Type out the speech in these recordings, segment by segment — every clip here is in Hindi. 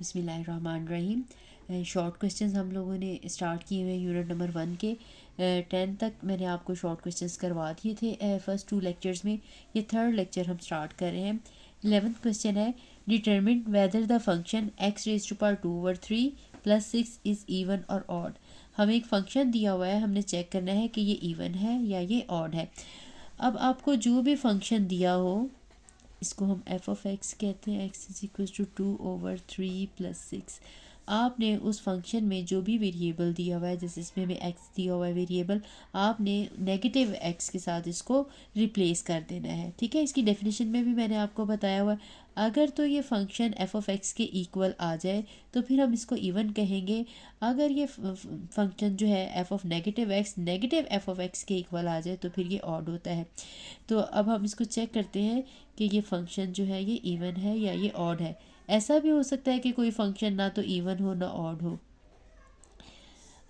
बिस्मिल्लाहिर्रहमानिर्रहीम। शॉर्ट क्वेश्चंस हम लोगों ने स्टार्ट किए हुए यूनिट नंबर 1 के 10 तक मैंने आपको शॉर्ट क्वेश्चंस करवा दिए थे फर्स्ट 2 लेक्चर्स में। ये थर्ड लेक्चर हम स्टार्ट कर रहे हैं। 11th क्वेश्चन है, determine whether the function x raise to power 2/3 + 6 is even और ऑड। हमें एक फंक्शन दिया हुआ है, हमने चेक करना है कि ये इवन है या ये ऑड है। अब आपको जो भी फंक्शन दिया हो, इसको हम एफ ऑफ एक्स कहते हैं, x इज इक्वल टू 2/3 + 6। आपने उस फंक्शन में जो भी वेरिएबल दिया हुआ है, जैसे इसमें हमें x दिया हुआ है वेरिएबल, आपने नेगेटिव x के साथ इसको रिप्लेस कर देना है। ठीक है, इसकी डेफिनेशन में भी मैंने आपको बताया हुआ है। अगर तो ये फंक्शन एफ ऑफ एक्स के इक्वल आ जाए तो फिर हम इसको इवन कहेंगे। अगर ये फंक्शन जो है एफ ऑफ negative X negative F of x के इक्वल आ जाए तो फिर ये ऑड होता है। तो अब हम इसको चेक करते हैं कि ये फंक्शन जो है ये इवन है या ये ऑड है। ऐसा भी हो सकता है कि कोई फंक्शन ना तो इवन हो ना ऑड हो।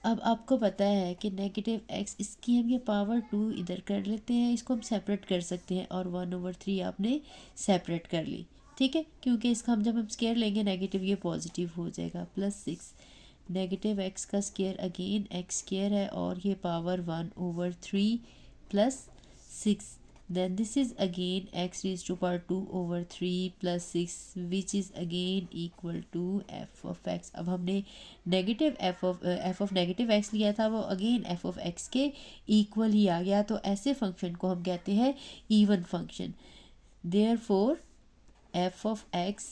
अब आपको पता है कि नेगेटिव एक्स, इसकी हम ये पावर 2 इधर कर लेते हैं, इसको हम सेपरेट कर सकते हैं, और 1/3 आपने सेपरेट कर ली। ठीक है, क्योंकि इसका जब हम स्केयर लेंगे नेगेटिव, ये पॉजिटिव हो जाएगा। +6 नेगेटिव एक्स का स्केयर अगेन एक्स स्केयर है, और ये power 1/3 + 6, then this is again x raised to power 2/3 + 6 which is again equal to f of x। अब हमने negative f of negative x लिया था, वो अगेन f of x के इक्वल ही आ गया। तो ऐसे फंक्शन को हम कहते हैं even function. therefore f of x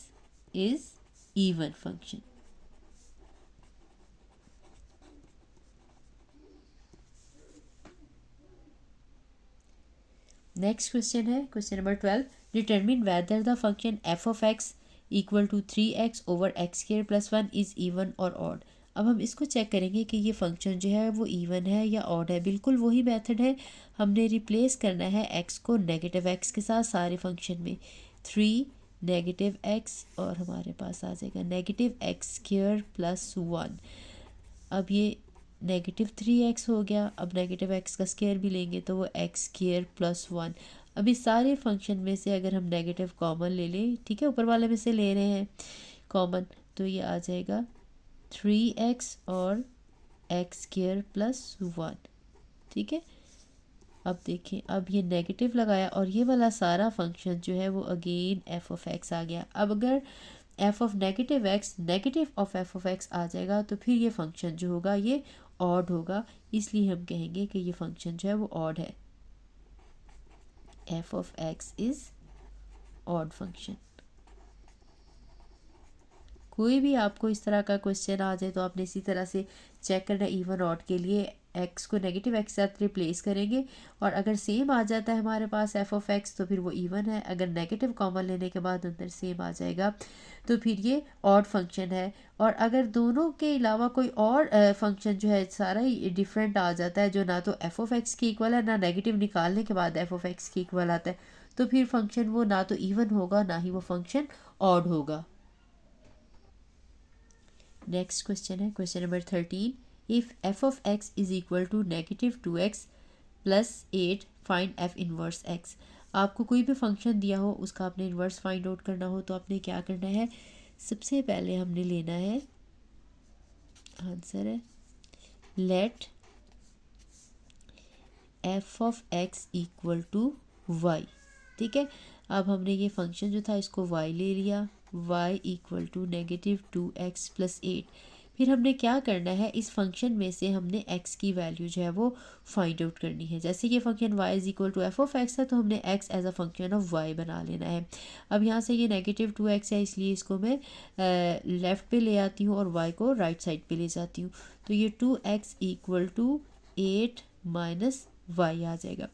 is even फंक्शन। नेक्स्ट क्वेश्चन है question number 12, determine whether the function F of x equal to 3x/x² + 1 is even और ऑड। अब हम इसको चेक करेंगे कि ये फंक्शन जो है वो इवन है या ऑड है। बिल्कुल वही मेथड है, हमने रिप्लेस करना है x को नेगेटिव x के साथ सारे फंक्शन में। 3 नेगेटिव x और हमारे पास आ जाएगा नेगेटिव x² + 1। अब ये -3x हो गया। अब नेगेटिव x का स्केयर भी लेंगे तो वो x² + 1। अब इस सारे फंक्शन में से अगर हम नेगेटिव कॉमन ले लें, ठीक है, ऊपर वाले में से ले रहे हैं कॉमन, तो ये आ जाएगा 3x और x² + 1। ठीक है, अब देखें, अब ये नेगेटिव लगाया और ये वाला सारा फंक्शन जो है वो अगेन एफ ऑफ एक्स आ गया। अब अगर एफ ऑफ negative X negative of F of X आ जाएगा तो फिर ये फंक्शन जो होगा ये ऑड होगा, इसलिए हम कहेंगे कि ये फंक्शन जो है वो ऑड है। F of x is odd function. कोई भी आपको इस तरह का क्वेश्चन आ जाए तो आपने इसी तरह से चेक करना, इवन ऑड के लिए एक्स को नेगेटिव एक्स के साथ रिप्लेस करेंगे, और अगर सेम आ जाता है हमारे पास एफ ऑफ एक्स तो फिर वो इवन है। अगर नेगेटिव कॉमन लेने के बाद अंदर सेम आ जाएगा तो फिर ये ऑड फंक्शन है। और अगर दोनों के अलावा कोई और फंक्शन जो है सारा ही डिफरेंट आ जाता है, जो ना तो एफ ऑफ एक्स की इक्वल है ना नेगेटिव निकालने के बाद एफ ऑफ एक्स की इक्वल आता है, तो फिर फंक्शन वो ना तो इवन होगा ना ही वो फंक्शन ऑड होगा। नेक्स्ट क्वेश्चन है question number 13, if f of x is equal to -2x + 8 find f inverse x. आपको कोई भी फंक्शन दिया हो, उसका आपने इन्वर्स फाइंड आउट करना हो तो आपने क्या करना है, सबसे पहले हमने लेना है, आंसर है let f of x equal to y. ठीक है, अब हमने ये फंक्शन जो था इसको y ले लिया, y इक्वल टू -2x + 8। फिर हमने क्या करना है, इस फंक्शन में से हमने x की वैल्यू जो है वो फाइंड आउट करनी है। जैसे ये function y is equal to f of x है तो हमने x as a function of y बना लेना है। अब यहाँ से ये -2x है, इसलिए इसको मैं लेफ़्ट पे ले आती हूँ और y को राइट साइड पे ले जाती हूँ, तो ये 2x इक्वल टू 8 - y आ जाएगा।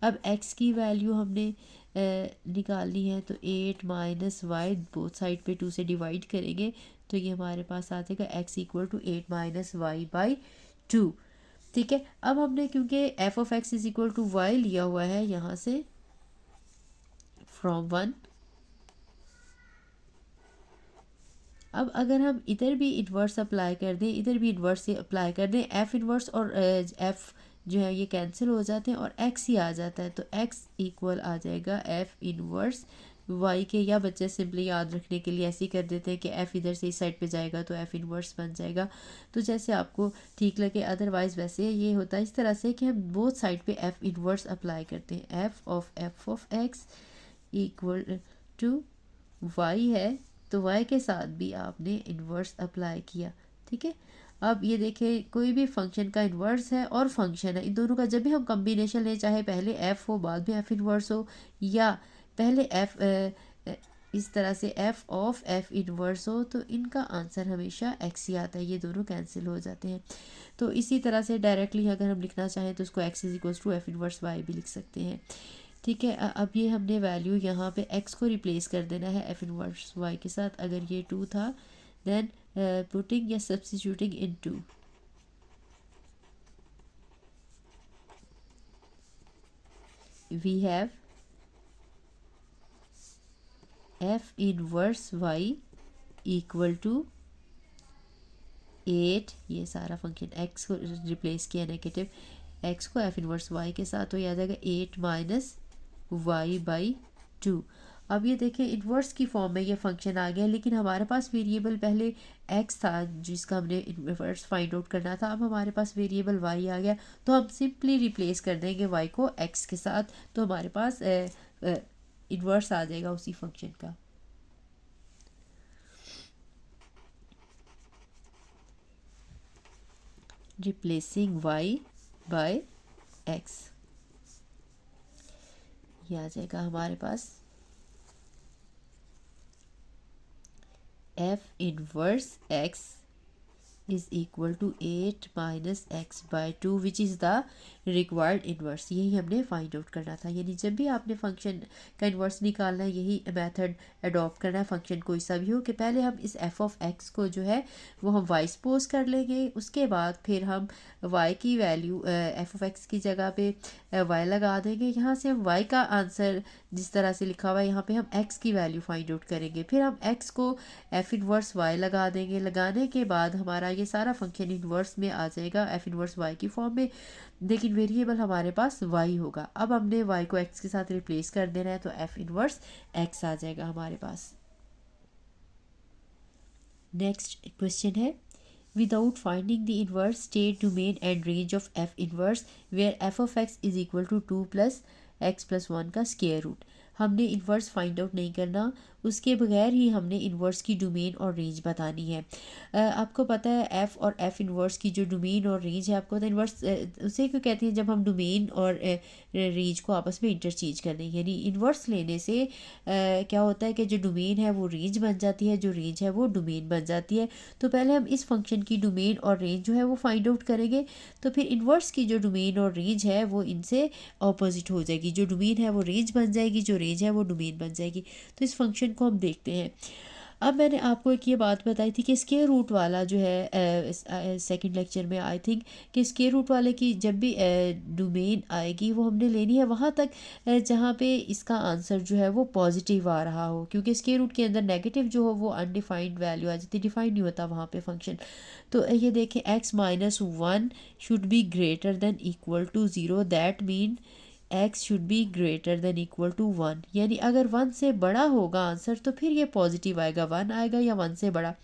अब x की वैल्यू हमने निकालनी है, तो 8 - y बोथ साइड पे 2 से डिवाइड करेंगे तो ये हमारे पास आ जाएगा x इक्वल टू 8 - y/2। ठीक है, अब हमने क्योंकि f of x is equal to y लिया हुआ है यहाँ से फ्रॉम 1, अब अगर हम इधर भी इन्वर्स अप्लाई कर दें, इधर भी इन्वर्स अप्लाई कर दें, एफ इन्वर्स और एफ जो है ये कैंसिल हो जाते हैं और एक्स ही आ जाता है, तो एक्स इक्वल आ जाएगा एफ इन्वर्स वाई के, या बच्चे सिंपली याद रखने के लिए ऐसे ही कर देते हैं कि एफ़ इधर से इस साइड पे जाएगा तो एफ़ इनवर्स बन जाएगा। तो जैसे आपको ठीक लगे, अदरवाइज़ वैसे ये होता है इस तरह से कि हम बोथ साइड पे एफ़ इनवर्स अप्लाई करते हैं। F of x equal to y है, तो वाई के साथ भी आपने इन्वर्स अप्लाई किया, ठीक है। अब ये देखें, कोई भी फंक्शन का इन्वर्स है और फंक्शन है, इन दोनों का जब भी हम कम्बिनेशन लें, चाहे पहले एफ़ हो बाद में एफ़ इन्वर्स हो, या पहले एफ़ इस तरह से एफ़ ऑफ एफ़ इन्वर्स हो, तो इनका आंसर हमेशा एक्स ही आता है, ये दोनों कैंसिल हो जाते हैं। तो इसी तरह से डायरेक्टली अगर हम लिखना चाहें तो उसको x is equals to f inverse y भी लिख सकते हैं, ठीक है। अब ये हमने वैल्यू यहाँ पे एक्स को रिप्लेस कर देना है एफ़ इनवर्स वाई के साथ। अगर ये 2 था, देन पुटिंग या substituting in 2, we have f inverse y equal to 8, ये सारा फंक्शन एक्स को रिप्लेस किया नेगेटिव एक्स को एफ इनवर्स वाई के साथ, तो याद आएगा 8 माइनस वाई बाई 2। अब ये देखें, इन्वर्स की फॉर्म में ये फंक्शन आ गया, लेकिन हमारे पास वेरिएबल पहले एक्स था जिसका हमने इन्वर्स फाइंड आउट करना था। अब हमारे पास वेरिएबल वाई आ गया, तो हम सिंपली रिप्लेस कर देंगे वाई को एक्स के साथ, तो हमारे पास इन्वर्स आ जाएगा उसी फंक्शन का। रिप्लेसिंग वाई बाय एक्स, ये आ जाएगा हमारे पास F inverse X is equal to 8 minus X by 2 which is the required inverse. यही हमने फाइंड आउट करना था, यानी जब भी आपने फंक्शन का इन्वर्स निकालना है यही मेथड अडॉप्ट करना है, फंक्शन कोई सा भी हो, कि पहले हम इस एफ ऑफ एक्स को जो है वो हम वाई सपोज कर लेंगे, उसके बाद फिर हम वाई की वैल्यू एफ ऑफ एक्स की जगह पे वाई लगा देंगे। यहाँ से हम वाई का आंसर जिस तरह से लिखा हुआ है यहाँ पे हम एक्स की वैल्यू फाइंड आउट करेंगे, फिर हम एक्स को एफ इनवर्स वाई लगा देंगे। लगाने के बाद हमारा ये सारा फंक्शन इन्वर्स में आ जाएगा एफ इनवर्स वाई की फॉर्म में, लेकिन वेरिएबल हमारे पास वाई होगा। अब हमने वाई को एक्स के साथ रिप्लेस कर देना है, तो एफ इनवर्स एक्स आ जाएगा हमारे पास। नेक्स्ट क्वेश्चन है, without finding the inverse state domain and range of f inverse where f of x is equal to 2 plus x plus 1 का स्क्वायर रूट। हमने इन्वर्स फाइंड आउट नहीं करना, उसके बगैर ही हमने इन्वर्स की डोमेन और रेंज बतानी है। आपको पता है एफ़ और एफ़ इन्वर्स की जो डोमेन और रेंज है, आपको पता है इन्वर्स उसे क्यों कहते हैं, जब हम डोमेन और रेंज को आपस में इंटरचेंज कर दें, यानी इन्वर्स लेने से क्या होता है कि जो डोमेन है वो रेंज बन जाती है, जो रेंज है वो डोमेन बन जाती है। तो पहले हम इस फंक्शन की डोमेन और रेंज जो है वो फाइंड आउट करेंगे, तो फिर इन्वर्स की जो डोमेन और रेंज है वो इनसे ऑपोजिट हो जाएगी, जो डोमेन है वो रेंज बन जाएगी, जो रेंज है वो डोमेन बन जाएगी। तो इस फंक्शन को हम देखते हैं। अब मैंने आपको एक ये बात बताई थी कि स्क्वायर रूट वाला जो है सेकंड लेक्चर में आई थिंक कि स्क्वायर रूट वाले की जब भी डोमेन आएगी वो हमने लेनी है वहाँ तक जहाँ पे इसका आंसर जो है वो पॉजिटिव आ रहा हो, क्योंकि स्क्वायर रूट के अंदर नेगेटिव जो हो वो अनडिफाइंड वैल्यू आ जाती है, डिफाइंड नहीं होता वहाँ पे फंक्शन। तो ये देखें, x minus 1 should be greater than equal to 0, that mean x should be greater than equal to 1, यानी अगर 1 से बड़ा होगा आंसर तो फिर ये पॉजिटिव आएगा, 1 आएगा या 1 से बड़ा।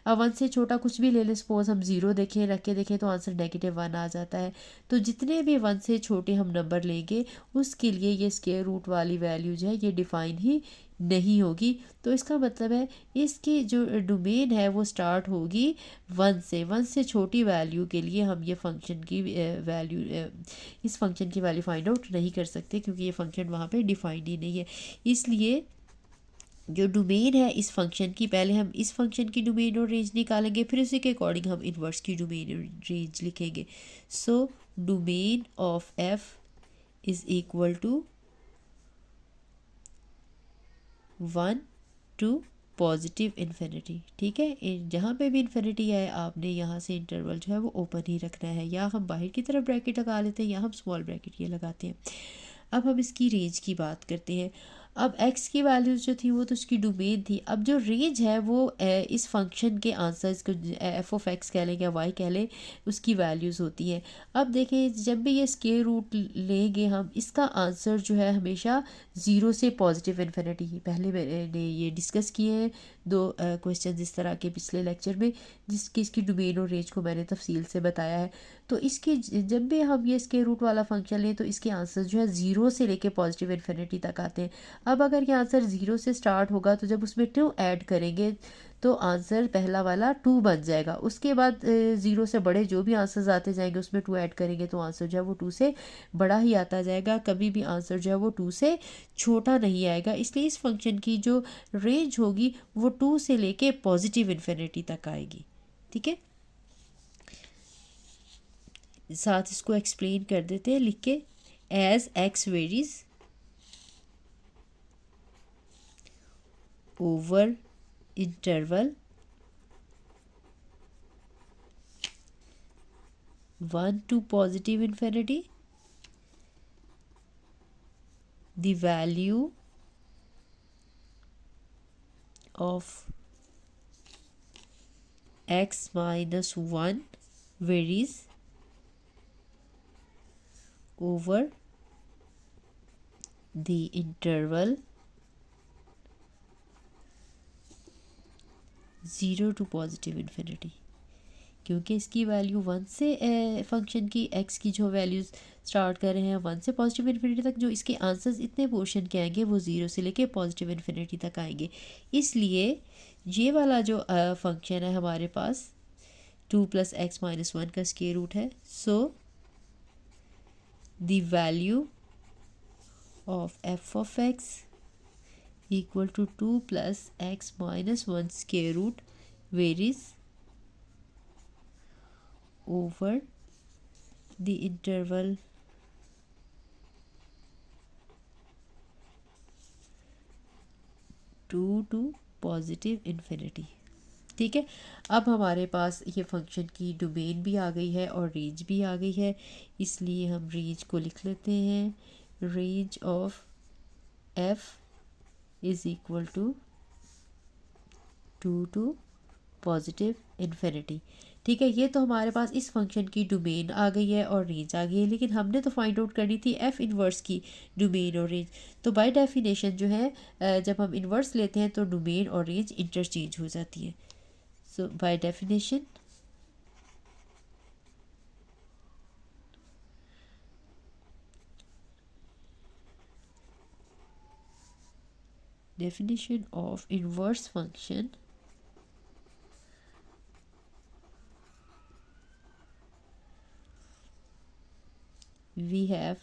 अब 1 से छोटा कुछ भी ले लें, सपोज हम 0 देखें, रख के देखें, तो आंसर नेगेटिव 1 आ जाता है। तो जितने भी 1 से छोटे हम नंबर लेंगे उसके लिए ये स्क्वायर रूट वाली वैल्यू जो है ये डिफाइन ही नहीं होगी। तो इसका मतलब है इसकी जो डोमेन है वो स्टार्ट होगी 1 से छोटी वैल्यू के लिए हम ये फंक्शन की वैल्यू इस फंक्शन की वैल्यू फाइंड आउट नहीं कर सकते, क्योंकि ये फंक्शन वहाँ पे डिफाइंड ही नहीं है। इसलिए जो डोमेन है इस फंक्शन की, पहले हम इस फंक्शन की डोमेन और रेंज निकालेंगे, फिर उसी के अकॉर्डिंग हम इन्वर्स की डोमेन और रेंज लिखेंगे। So domain of f is equal to 1 to positive infinity, ठीक है। जहाँ पे भी इन्फिनिटी है आपने यहाँ से इंटरवल जो है वो ओपन ही रखना है, या हम बाहर की तरफ ब्रैकेट लगा लेते हैं या हम स्मॉल ब्रैकेट ये लगाते हैं। अब हम इसकी रेंज की बात करते हैं। अब x की वैल्यूज़ जो थी वो तो उसकी डोमेन थी। अब जो रेंज है वो इस फंक्शन के आंसर्स को एफ ऑफ एक्स कह लें या वाई कह लें, उसकी वैल्यूज़ होती हैं। अब देखें जब भी ये स्क्वायर रूट लेंगे हम, इसका आंसर जो है हमेशा ज़ीरो से पॉजिटिव इन्फिनिटी। पहले मैंने ये डिस्कस किए हैं दो क्वेश्चन इस तरह के पिछले लेक्चर में, जिसकी इसकी डोमेन और रेंज को मैंने तफसील से बताया है। तो इसकी जब भी हम ये स्क्वायर रूट वाला फंक्शन लें तो इसके आंसर जो है ज़ीरो से लेके पॉजिटिव इन्फिनिटी तक आते हैं। अब अगर ये आंसर ज़ीरो से स्टार्ट होगा तो जब उसमें टू ऐड करेंगे तो आंसर पहला वाला टू बन जाएगा। उसके बाद ज़ीरो से बड़े जो भी आंसर्स आते जाएंगे उसमें टू ऐड करेंगे तो आंसर जो है वो टू से बड़ा ही आता जाएगा। कभी भी आंसर जो है वो टू से छोटा नहीं आएगा। इसलिए इस फंक्शन की जो रेंज होगी वो टू से लेके पॉजिटिव इन्फिनिटी तक आएगी। ठीक है, साथ इसको एक्सप्लेन कर देते हैं लिख के। As x varies over interval 1 to positive infinity, the value of x minus 1 varies over the interval 0 to positive infinity। क्योंकि इसकी वैल्यू वन से फंक्शन की एक्स की जो वैल्यूज़ स्टार्ट कर रहे हैं वन से पॉजिटिव इन्फिनिटी तक, जो इसके आंसर्स इतने पोर्शन के आएंगे वो ज़ीरो से लेके पॉजिटिव इन्फिनिटी तक आएंगे। इसलिए ये वाला जो फंक्शन है हमारे पास 2 + x - 1 का स्क्वायर रूट है। So the value of f of x equal to 2 + x - 1 square root varies over the interval 2 to positive infinity। ठीक है, अब हमारे पास ये फंक्शन की डोमेन भी आ गई है और रेंज भी आ गई है, इसलिए हम रेंज को लिख लेते हैं। Range of f is equal to 2 to positive infinity. ठीक है, ये तो हमारे पास इस फंक्शन की डोमेन आ गई है और रेंज आ गई है, लेकिन हमने तो फाइंड आउट करनी थी एफ इन्वर्स की डोमेन और रेंज। तो बाय डेफिनेशन जो है जब हम इन्वर्स लेते हैं तो डोमेन और रेंज इंटरचेंज हो जाती है। So by definition of inverse function we have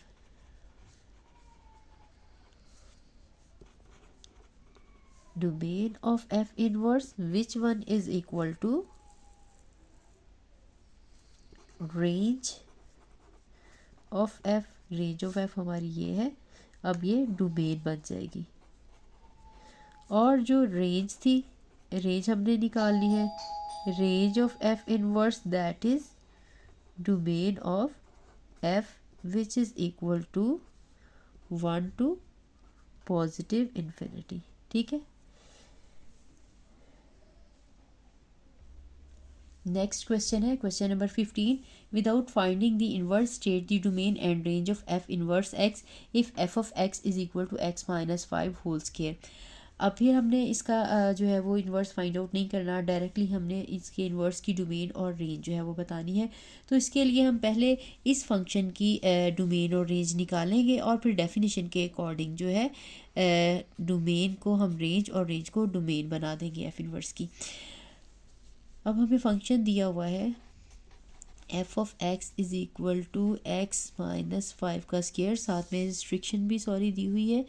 domain of f inverse which one is equal to range of f। range of f हमारी ये है, अब ये डोमेन बन जाएगी। और जो रेंज थी, रेंज हमने निकालनी है। Range of f inverse that is domain of f which is equal to 1 to positive infinity। ठीक है, नेक्स्ट क्वेश्चन है question number 15। Without finding the inverse state the domain and range of f inverse x if f of x is equal to x - 5 whole square. अब फिर हमने इसका जो है वो इन्वर्स फाइंड आउट नहीं करना, डायरेक्टली हमने इसके इन्वर्स की डोमेन और रेंज जो है वो बतानी है। तो इसके लिए हम पहले इस फंक्शन की डोमेन और रेंज निकालेंगे और फिर डेफिनेशन के अकॉर्डिंग जो है डोमेन को हम रेंज और रेंज को डोमेन बना देंगे एफ इन्वर्स की। अब हमें फंक्शन दिया हुआ है f of x is equal to x - 5 का स्क्वायर, साथ में रिस्ट्रिक्शन भी दी हुई है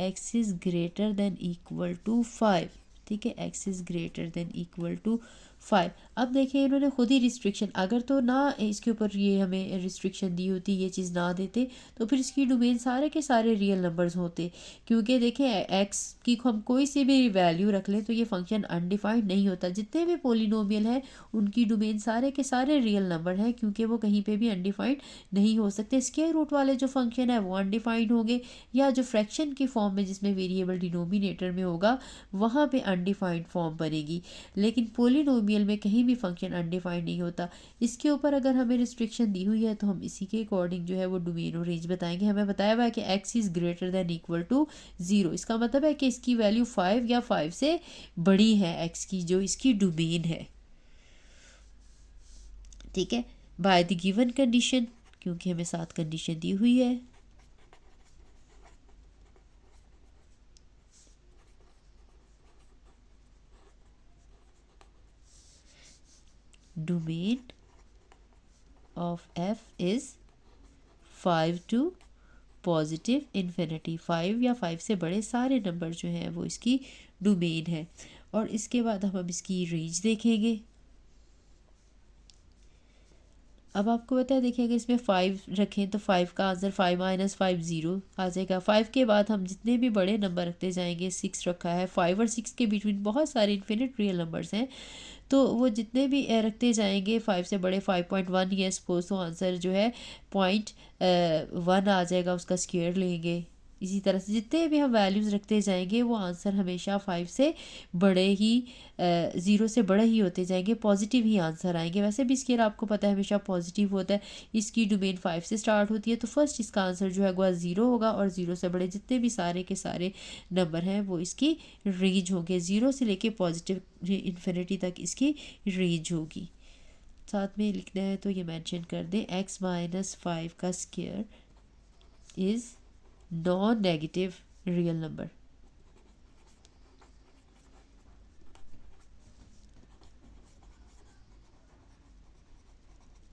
x is greater than equal to 5। ठीक है, x is greater than equal to 5। अब देखिए इन्होंने खुद ही रिस्ट्रिक्शन, अगर तो ना इसके ऊपर ये हमें रिस्ट्रिक्शन दी होती, ये चीज़ ना देते, तो फिर इसकी डोमेन सारे के सारे रियल नंबर्स होते। क्योंकि देखें x की हम कोई सी भी वैल्यू रख लें तो ये फंक्शन अनडिफाइंड नहीं होता। जितने भी पोलिनोमियल हैं उनकी डोमेन सारे के सारे रियल नंबर हैं, क्योंकि वो कहीं पे भी अनडिफाइंड नहीं हो सकते। स्क्वायर रूट वाले जो फंक्शन है वो अनडिफाइंड होंगे, या जो फ्रैक्शन की फॉर्म में जिसमें वेरिएबल डिनोमिनेटर में होगा वहाँ पे अनडिफाइंड फॉर्म बनेगी। लेकिन पोलिनोमियल में कहीं भी फंक्शन अनडिफाइंड नहीं होता। इसके ऊपर अगर हमें रिस्ट्रिक्शन दी हुई है तो हम इसी के अकॉर्डिंग जो है वो डोमेन और रेंज बताएंगे। हमें बताया हुआ है कि x is greater than equal to 0, इसका मतलब है कि इसकी वैल्यू 5 या 5 से बड़ी है x की, जो इसकी डोमेन है। ठीक है, बाय द गिवन कंडीशन, क्योंकि हमें साथ कंडीशन दी हुई है। Domain of f is 5 to positive infinity. 5 या 5 से बड़े सारे नंबर जो हैं वो इसकी डोमेन है। और इसके बाद हम इसकी रेंज देखेंगे। अब आपको पता है, देखिए अगर इसमें 5 रखें तो 5 का आंसर 5 माइनस 5 ज़ीरो आ जाएगा। 5 के बाद हम जितने भी बड़े नंबर रखते जाएंगे, 6 रखा है, 5 और 6 के बिटवीन बहुत सारे इन्फिनिट रियल नंबर्स हैं, तो वो जितने भी रखते जाएंगे 5 से बड़े 5.1 ये सपोज, तो आंसर जो है 0.1 आ जाएगा, उसका स्क्वायर लेंगे। इसी तरह से जितने भी हम वैल्यूज़ रखते जाएंगे वो आंसर हमेशा 5 से बड़े ही 0 से बड़े ही होते जाएंगे, पॉजिटिव ही आंसर आएंगे। वैसे भी स्केयर आपको पता है हमेशा पॉजिटिव होता है। इसकी डोमेन 5 से स्टार्ट होती है, तो फर्स्ट इसका आंसर जो है वह 0 होगा, और 0 से बड़े जितने भी सारे के सारे नंबर हैं वो इसकी रेंज होंगे। 0 से लेके पॉजिटिव इन्फिनिटी तक इसकी रेंज होगी। साथ में लिखना है तो ये मेंशन कर दें, x माइनस 5 का square is non negative real number.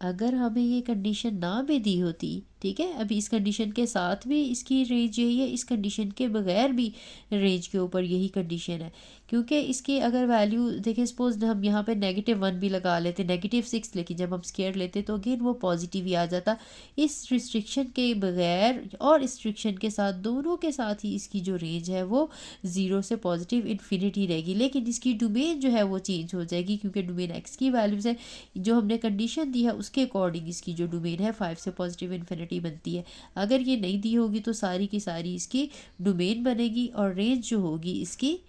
अगर हमें ये कंडीशन ना भी दी होती, ठीक है, अभी इस कंडीशन के साथ भी इसकी रेंज यही है, इस कंडीशन के बगैर भी रेंज के ऊपर यही कंडीशन है। क्योंकि इसकी अगर वैल्यू देखें, सपोज हम यहाँ पे -1 भी लगा लेते, -6, लेकिन जब हम स्क्वायर लेते तो अगेन वो पॉजिटिव ही आ जाता। इस रिस्ट्रिक्शन के बगैर और रिस्ट्रिक्शन के साथ, दोनों के साथ ही इसकी जो रेंज है वो 0 से पॉजिटिव इन्फिनिटी रहेगी। लेकिन इसकी डोमेन जो है वो चेंज हो जाएगी, क्योंकि डोमेन x की वैल्यूज़ है, जो हमने कंडीशन दी है उसके अकॉर्डिंग इसकी जो डोमेन है 5 से पॉजिटिव इन्फिनिटी बनती है। अगर ये नहीं दी होगी तो सारी की सारी इसकी डोमेन बनेगी, और रेंज जो होगी इसकी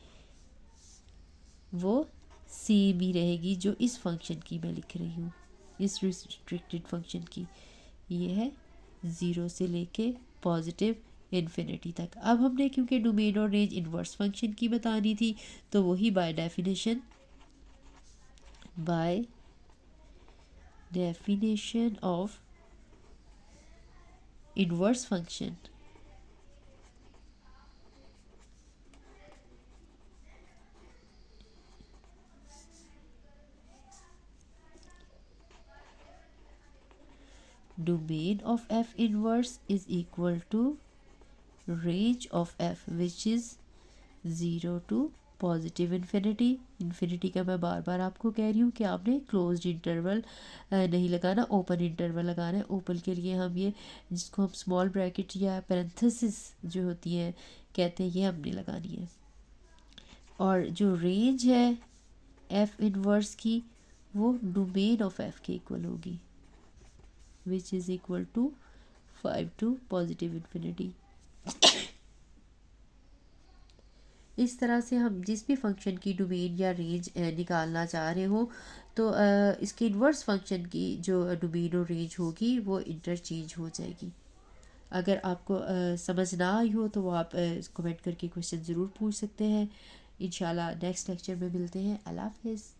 वो सेम ही रहेगी जो इस फंक्शन की मैं लिख रही हूँ, इस रिस्ट्रिक्टेड फंक्शन की। ये है 0 से लेके पॉजिटिव इन्फिनिटी तक। अब हमने क्योंकि डोमेन और रेंज इन्वर्स फंक्शन की बतानी थी, तो वही bye definition of inverse function domain of f inverse is equal to range of f which is 0 to positive infinity का मैं बार बार आपको कह रही हूँ कि आपने क्लोज्ड इंटरवल नहीं लगाना, ओपन इंटरवल लगाना है। ओपन के लिए हम ये जिसको हम स्मॉल ब्रैकेट या पैरेंथेसिस जो होती है कहते हैं, ये हमने लगानी है। और जो रेंज है एफ इनवर्स की वो डोमेन ऑफ एफ के इक्वल होगी, which is equal to 5 to positive infinity. इस तरह से हम जिस भी फंक्शन की डोमेन या रेंज निकालना चाह रहे हो, तो इसके इन्वर्स फंक्शन की जो डोमेन और रेंज होगी वो इंटरचेंज हो जाएगी। अगर आपको समझ ना आई हो तो वो आप कमेंट करके क्वेश्चन ज़रूर पूछ सकते हैं। इंशाल्लाह नेक्स्ट लेक्चर में मिलते हैं। अल्लाह हाफ़िज़।